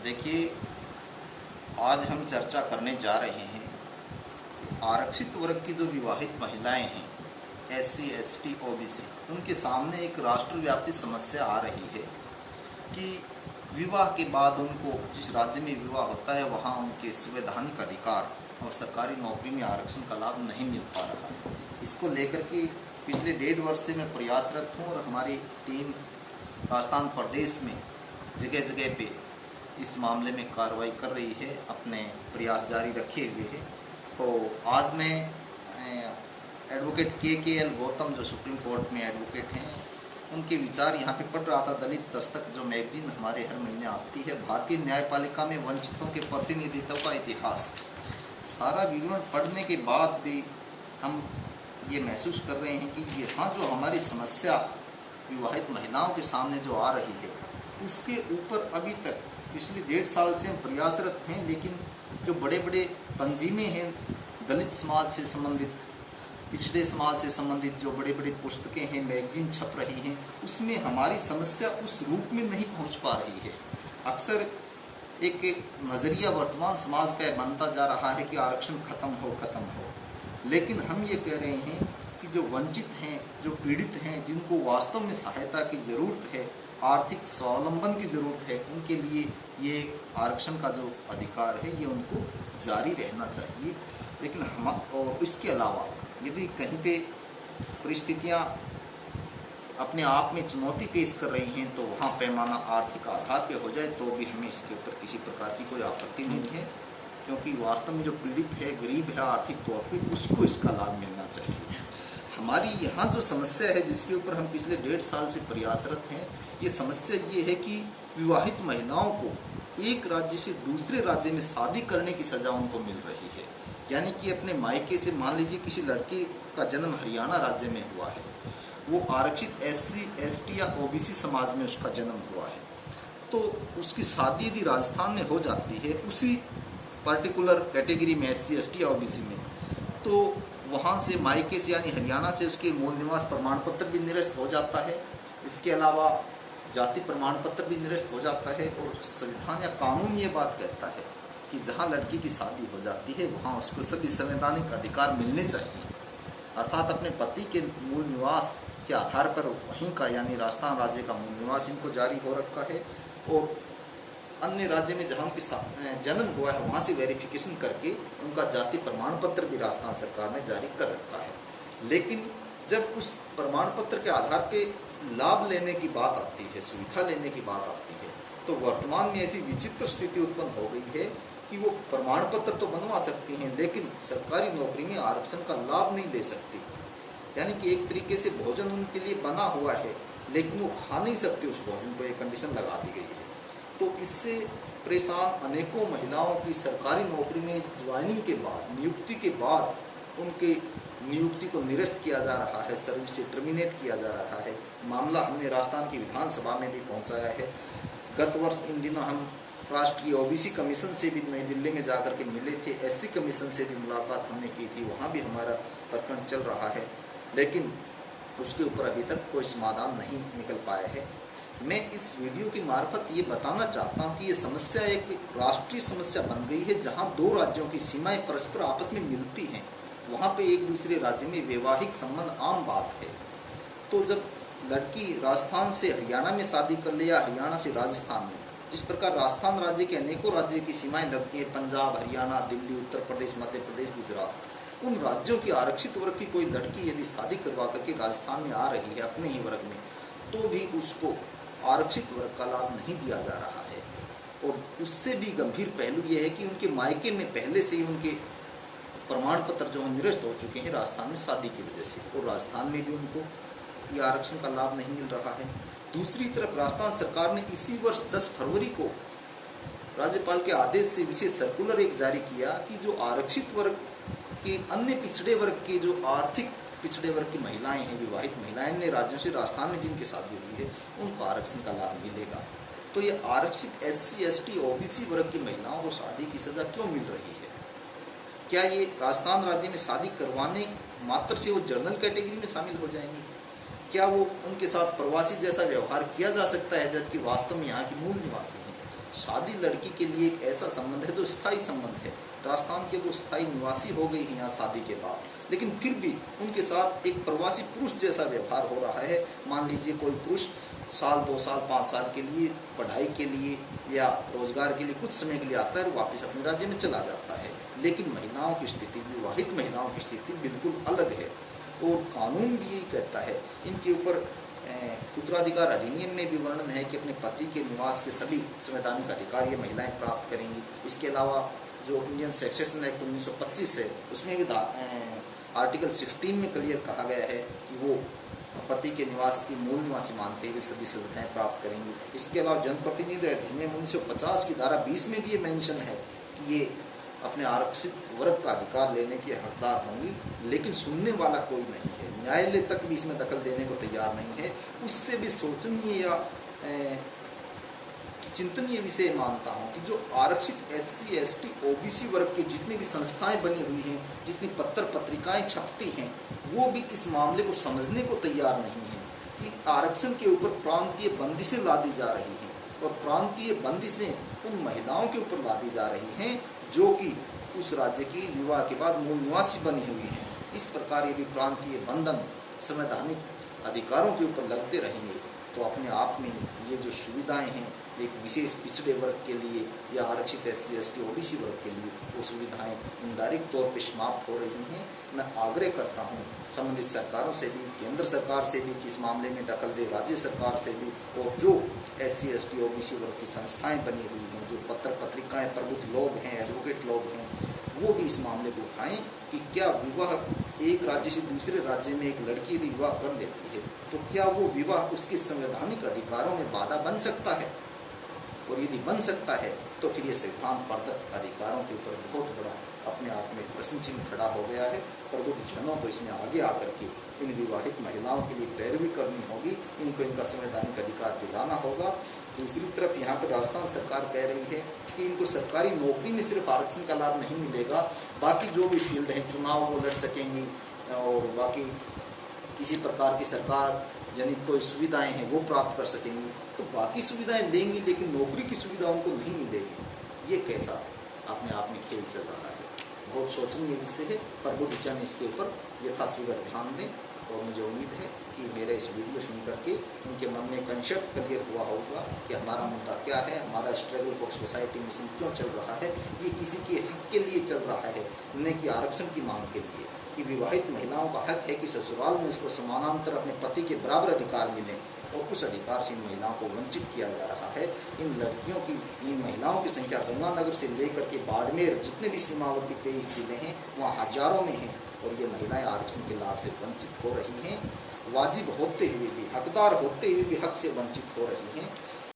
देखिए, आज हम चर्चा करने जा रहे हैं आरक्षित वर्ग की जो विवाहित महिलाएं हैं, एससी, एसटी, ओबीसी, उनके सामने एक राष्ट्रव्यापी समस्या आ रही है कि विवाह के बाद उनको जिस राज्य में विवाह होता है वहाँ उनके संवैधानिक अधिकार और सरकारी नौकरी में आरक्षण का लाभ नहीं मिल पा रहा है। इसको लेकर के पिछले 1.5 वर्ष से मैं प्रयासरत हूँ और हमारी टीम राजस्थान प्रदेश में जगह जगह पे इस मामले में कार्रवाई कर रही है, अपने प्रयास जारी रखे हुए है। तो आज मैं एडवोकेट के एल गौतम, जो सुप्रीम कोर्ट में एडवोकेट हैं, उनके विचार यहाँ पे पढ़ रहा था। दलित दस्तक जो मैगजीन हमारे हर महीने आती है, भारतीय न्यायपालिका में वंचितों के प्रतिनिधित्व का इतिहास, सारा विवरण पढ़ने के बाद भी हम ये महसूस कर रहे हैं कि यहाँ जो हमारी समस्या विवाहित महिलाओं के सामने जो आ रही है, उसके ऊपर अभी तक पिछले 1.5 साल से हम प्रयासरत हैं। लेकिन जो बड़े बड़े तंजीमें हैं, दलित समाज से संबंधित, पिछड़े समाज से संबंधित जो बड़े बड़े पुस्तकें हैं, मैगजीन छप रही हैं, उसमें हमारी समस्या उस रूप में नहीं पहुंच पा रही है। अक्सर एक नज़रिया वर्तमान समाज का बनता जा रहा है कि आरक्षण खत्म हो, लेकिन हम ये कह रहे हैं कि जो वंचित हैं, जो पीड़ित हैं, जिनको वास्तव में सहायता की ज़रूरत है, आर्थिक स्वावलंबन की ज़रूरत है, उनके लिए ये आरक्षण का जो अधिकार है ये उनको जारी रहना चाहिए। लेकिन हम और इसके अलावा यदि कहीं पे परिस्थितियाँ अपने आप में चुनौती पेश कर रही हैं तो वहाँ पैमाना आर्थिक आधार पे हो जाए तो भी हमें इसके ऊपर किसी प्रकार की कोई आपत्ति नहीं है, क्योंकि वास्तव में जो पीड़ित है, गरीब है आर्थिक तौर पे, उसको इसका लाभ मिलना चाहिए। हमारी यहाँ जो समस्या है, जिसके ऊपर हम पिछले 1.5 साल से प्रयासरत हैं, ये समस्या ये है कि विवाहित महिलाओं को एक राज्य से दूसरे राज्य में शादी करने की सज़ा उनको मिल रही है। यानी कि अपने मायके से, मान लीजिए किसी लड़के का जन्म हरियाणा राज्य में हुआ है, वो आरक्षित एससी, एसटी या ओबीसी समाज में उसका जन्म हुआ है, तो उसकी शादी यदि राजस्थान में हो जाती है उसी पर्टिकुलर कैटेगरी में, एससी, एसटी या ओबीसी में, तो वहाँ से मायके से यानी हरियाणा से उसके मूल निवास प्रमाण पत्र भी निरस्त हो जाता है। इसके अलावा जाति प्रमाण पत्र भी निरस्त हो जाता है। और संविधान या कानून ये बात कहता है कि जहाँ लड़की की शादी हो जाती है वहाँ उसको सभी संवैधानिक अधिकार मिलने चाहिए, अर्थात अपने पति के मूल निवास के आधार पर वहीं का यानी राजस्थान राज्य का मूल निवास इनको जारी हो रखा है, और अन्य राज्य में जहाँ उनकी जन्म हुआ है वहाँ से वेरिफिकेशन करके उनका जाति प्रमाण पत्र भी राजस्थान सरकार ने जारी कर रखा है। लेकिन जब उस प्रमाण पत्र के आधार पे लाभ लेने की बात आती है, सुविधा लेने की बात आती है, तो वर्तमान में ऐसी विचित्र स्थिति उत्पन्न हो गई है कि वो प्रमाण पत्र तो बनवा सकती हैं लेकिन सरकारी नौकरी में आरक्षण का लाभ नहीं ले सकती। यानी कि एक तरीके से भोजन उनके लिए बना हुआ है लेकिन वो खा नहीं सकती उस भोजन को, एक कंडीशन लगा दी गई है। तो इससे परेशान अनेकों महिलाओं की सरकारी नौकरी में ज्वाइनिंग के बाद, नियुक्ति के बाद, उनके नियुक्ति को निरस्त किया जा रहा है, सर्विस से टर्मिनेट किया जा रहा है। मामला हमने राजस्थान की विधानसभा में भी पहुंचाया है। गत वर्ष इन दिनों हम राष्ट्रीय ओबीसी कमीशन से भी नई दिल्ली में जाकर के मिले थे, एससी कमीशन से भी मुलाकात हमने की थी, वहाँ भी हमारा प्रकरण चल रहा है, लेकिन उसके ऊपर अभी तक कोई समाधान नहीं निकल पाया है। मैं इस वीडियो की मार्फत ये बताना चाहता हूँ कि ये समस्या एक राष्ट्रीय समस्या बन गई है, जहाँ 2 राज्यों की सीमाएं परस्पर आपस में मिलती हैं, वहाँ पे एक दूसरे राज्य में वैवाहिक संबंध आम बात है। तो जब लड़की राजस्थान से हरियाणा में शादी कर ले या हरियाणा से राजस्थान में, जिस प्रकार राजस्थान राज्य के अनेकों राज्य की सीमाएं लगती हैं, पंजाब, हरियाणा, दिल्ली, उत्तर प्रदेश, मध्य प्रदेश, गुजरात, उन राज्यों की आरक्षित वर्ग की कोई लड़की यदि शादी करवा करके राजस्थान में आ रही है अपने ही वर्ग में, तो भी उसको आरक्षित वर्ग का लाभ नहीं दिया जा रहा है। और उससे भी गंभीर पहलू यह है कि उनके मायके में पहले से ही उनके प्रमाण पत्र जो निरस्त हो चुके हैं राजस्थान में शादी की वजह से, और राजस्थान में भी उनको ये आरक्षण का लाभ नहीं मिल रहा है। दूसरी तरफ राजस्थान सरकार ने इसी वर्ष 10 फरवरी को राज्यपाल के आदेश से विशेष सर्कुलर एक जारी किया कि जो आरक्षित वर्ग के अन्य पिछड़े वर्ग के, जो आर्थिक पिछड़े वर्ग की महिलाएं हैं, विवाहित महिलाएं, अन्य राज्यों से राजस्थान में जिनकी शादी हुई है, उनको आरक्षण का लाभ मिलेगा। तो ये आरक्षित एससी, एसटी, ओबीसी वर्ग की महिलाओं को शादी की सजा क्यों मिल रही है? क्या ये राजस्थान राज्य में शादी करवाने मात्र से वो जनरल कैटेगरी में शामिल हो जाएंगी? क्या वो उनके साथ प्रवासी जैसा व्यवहार किया जा सकता है जबकि वास्तव में यहाँ की मूल निवासी हैं? शादी लड़की के लिए एक ऐसा संबंध है जो स्थायी संबंध है। राजस्थान के वो स्थायी निवासी हो गई हैं यहाँ शादी के बाद, लेकिन फिर भी उनके साथ एक प्रवासी पुरुष जैसा व्यवहार हो रहा है। मान लीजिए कोई पुरुष साल 2 साल 5 साल के लिए पढ़ाई के लिए या रोजगार के लिए कुछ समय के लिए आता है और वापस अपने राज्य में चला जाता है। लेकिन महिलाओं की स्थिति, विवाहित महिलाओं की स्थिति बिल्कुल अलग है और कानून भी यही कहता है। इनके ऊपर उत्तराधिकार अधिनियम में भी वर्णन है कि अपने पति के निवास के सभी संवैधानिक अधिकार ये महिलाएं प्राप्त करेंगी। इसके अलावा जो इंडियन सक्सेशन एक्ट 1925 है उसमें भी आर्टिकल 16 में क्लियर कहा गया है कि वो पति के निवास की मूल निवासी मानते हुए सभी सुविधाएं प्राप्त करेंगी। इसके अलावा जनप्रतिनिधि अधिनियम 1950 की धारा 20 में भी ये मेंशन है कि ये अपने आरक्षित वर्ग का अधिकार लेने के हकदार होंगी, लेकिन सुनने वाला कोई नहीं है। न्यायालय तक भी इसमें दखल देने को तैयार नहीं है। उससे भी शोचनीय या चिंतनीय विषय मानता हूँ कि जो आरक्षित SC ST OBC वर्ग की जितनी भी संस्थाएं बनी हुई हैं, जितनी पत्र पत्रिकाएं छपती हैं, वो भी इस मामले को समझने को तैयार नहीं है कि आरक्षण के ऊपर प्रांतीय बंदिशें लादी जा रही हैं और प्रांतीय बंदिशें उन महिलाओं के ऊपर लादी जा रही हैं जो कि उस राज्य की विवाह के बाद मूल निवासी बनी हुई हैं। इस प्रकार यदि प्रांतीय बंधन संवैधानिक अधिकारों के ऊपर लगते रहेंगे तो अपने आप में ये जो सुविधाएं हैं एक विशेष पिछड़े वर्ग के लिए या आरक्षित SC ST OBC वर्ग के लिए वो सुविधाएं इनडायरेक्ट तौर पे समाप्त हो रही हैं। मैं आग्रह करता हूँ संबंधित सरकारों से भी, केंद्र सरकार से भी कि इस मामले में दखल दे, राज्य सरकार से भी, और जो SC ST OBC वर्ग की संस्थाएं बनी हुई हैं, जो पत्र पत्रिकाएं, प्रबुद्ध लोग हैं, एडवोकेट लोग हैं, वो भी इस मामले को उठाएं कि क्या विवाह एक राज्य से दूसरे राज्य में एक लड़की यदि विवाह कर देती है तो क्या वो विवाह उसके संवैधानिक अधिकारों में बाधा बन सकता है, और यदि बन सकता है तो फिर ये संविधान प्रदत्त अधिकारों के ऊपर बहुत बड़ा अपने आप में प्रश्न चिन्ह खड़ा हो गया है। प्रबुद्ध जनों को इसमें आगे आकर के इन विवाहित महिलाओं के लिए पैरवी करनी होगी, इनको इनका संवैधानिक अधिकार दिलाना होगा। दूसरी तरफ यहाँ पर राजस्थान सरकार कह रही है कि इनको सरकारी नौकरी में सिर्फ आरक्षण का लाभ नहीं मिलेगा, बाकी जो भी फील्ड है, चुनाव वो लड़ सकेंगी और बाकी किसी प्रकार की सरकार जनित कोई सुविधाएं हैं वो प्राप्त कर सकेंगी, तो बाकी सुविधाएं लेंगी लेकिन नौकरी की सुविधा उनको नहीं मिलेगी। ये कैसा अपने आप में खेल चल रहा है, बहुत सोचनीय विषय है। प्रबुद्ध जन इसके ऊपर यथाशीघ्र ध्यान दें और मुझे उम्मीद है कि मेरा इस वीडियो सुन करके उनके मन में कंसेप्ट क्लियर हुआ होगा कि हमारा मुद्दा क्या है, हमारा स्ट्रगल फॉर सोसाइटी मिशन क्यों चल रहा है। ये किसी के हक के लिए चल रहा है, न कि आरक्षण की मांग के लिए। कि विवाहित महिलाओं का हक है कि ससुराल में उसको समानांतर अपने पति के बराबर अधिकार मिले, और कुछ अधिकार से इन महिलाओं को वंचित किया जा रहा है। इन लड़कियों की, इन महिलाओं की संख्या गंगानगर से लेकर के बाड़मेर, जितने भी सीमावर्ती 23 जिले हैं वहाँ हजारों में हैं, और ये महिलाएं आरक्षण के लाभ से वंचित हो रही हैं। वाजिब होते हुए भी, हकदार होते हुए भी हक से वंचित हो रही हैं।